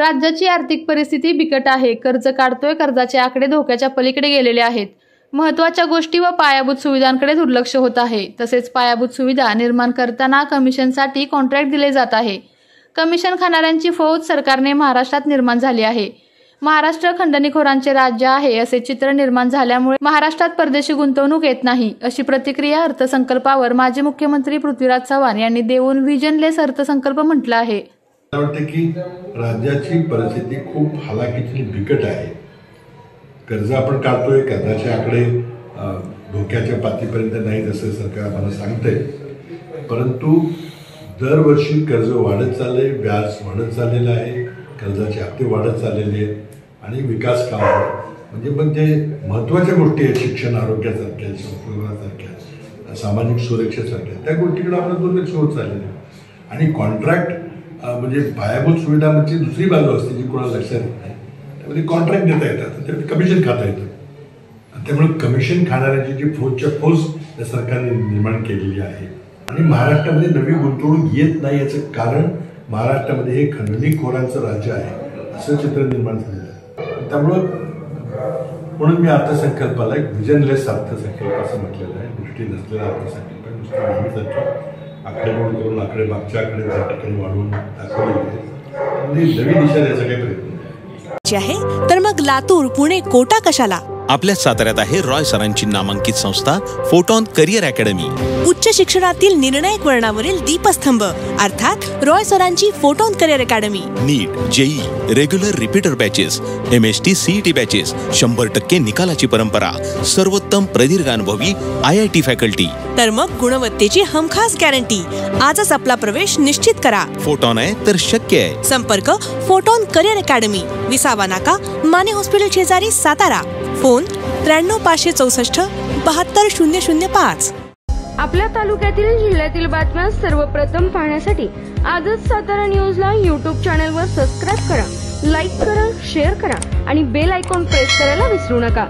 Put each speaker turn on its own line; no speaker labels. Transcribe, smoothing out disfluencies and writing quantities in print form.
राज्याची आर्थिक परिस्थिती बिकट आहे. कर्ज काढतोय, कर्जाचे आकडे धोक्याच्या पलीकडे गेलेले आहेत. महत्त्वाच्या गोष्टी व पायाभूत सुविधांकडे दुर्लक्ष होत आहे. तसेच पायाभूत सुविधा निर्माण करताना कमिशनसाठी कॉन्ट्रॅक्ट दिले जात आहे. कमिशन खाणाऱ्यांची फौज सरकारने महाराष्ट्रात निर्माण झाली आहे. महाराष्ट्र खंडणीखोरांचे राज्य आहे असे चित्र निर्माण झाल्यामुळे महाराष्ट्रात परदेशी गुंतवणूक येत नाही, अशी प्रतिक्रिया अर्थसंकल्पावर माजी मुख्यमंत्री पृथ्वीराज चव्हाण यांनी देऊन व्हिजनलेस अर्थसंकल्प म्हटलं आहे.
मला वाटतं की राज्याची परिस्थिती खूप हलाखीची बिकट आहे. कर्ज आपण काढतोय, कर्जाचे आकडे धोक्याच्या पातळीपर्यंत नाही जसं सरकार आम्हाला सांगतंय, परंतु दरवर्षी कर्ज वाढत चाललंय, व्याज वाढत चाललेलं आहे, कर्जाचे हप्ते वाढत चाललेले आहेत आणि विकास काम म्हणजे महत्त्वाच्या गोष्टी आहेत, शिक्षण, आरोग्यासारख्या, संशोधनासारख्या, सामाजिक सुरक्षेसारख्या त्या गोष्टीकडे आपलं दुर्लक्ष होत चाललेलं आहे. आणि कॉन्ट्रॅक्ट म्हणजे पायाभूत सुविधा म्हणजे दुसरी बाजू असते जी कोणाला लक्षात येत नाही. त्यामध्ये कॉन्ट्रॅक्ट देता येतात, त्यामध्ये कमिशन खाता येतं. त्यामुळे कमिशन खाणाऱ्याची जी फौजच्या फौज त्या सरकारने निर्माण केलेली आहे. आणि महाराष्ट्रामध्ये नवी गुंतवणूक येत नाही याचं कारण महाराष्ट्रामध्ये हे खंडणीखोरांचं राज्य आहे असं चित्र निर्माण झालेलं आहे. त्यामुळं म्हणून मी अर्थसंकल्पाला एक व्हिजनलेस अर्थसंकल्प असं म्हटलेलं आहे. दृष्टी नसलेला अर्थसंकल्प आहे. नुसतं नेहमीसारखी आकडेमोड करून आकडे मागच्या आकडे त्या ठिकाणी वाढवून दाखवलेले आहे. म्हणजे नवी दिशा द्यायचा काही प्रयत्न
आहे. तर मग लातूर, पुणे, कोटा कशाला?
आपल्या साताऱ्यात आहे रॉय सरांची नामांकित संस्था फोटॉन करिअर अकॅडमी.
उच्च शिक्षणातील निर्णायक वळणावरील दीपस्तंभ अर्थात रॉय सरांची Photon Career Academy.
NEET, JEE, regular repeater batches, MST CET batches, 100% निकालाची परंपरा, सर्वोत्तम प्रदीर्घ अनुभवी IIT फॅकल्टी.
तर मग गुणवत्तेची हमखास गॅरंटी. आजच आपला प्रवेश निश्चित करा.
फोटॉन आहे तर शक्य आहे.
संपर्क फोटॉन करिअर अकॅडमी, विसावा नाका, माने हॉस्पिटल शेजारी, सातारा. फोन 93 564 72 005.
आपल्या तालुक्यातील जिल्ह्यातील बातम्या सर्वप्रथम पाहण्यासाठी आजच सातारा न्यूजला YouTube चॅनलवर सबस्क्राईब करा, लाईक करा, शेअर करा आणि बेल आयकॉन प्रेस करायला विसरू नका.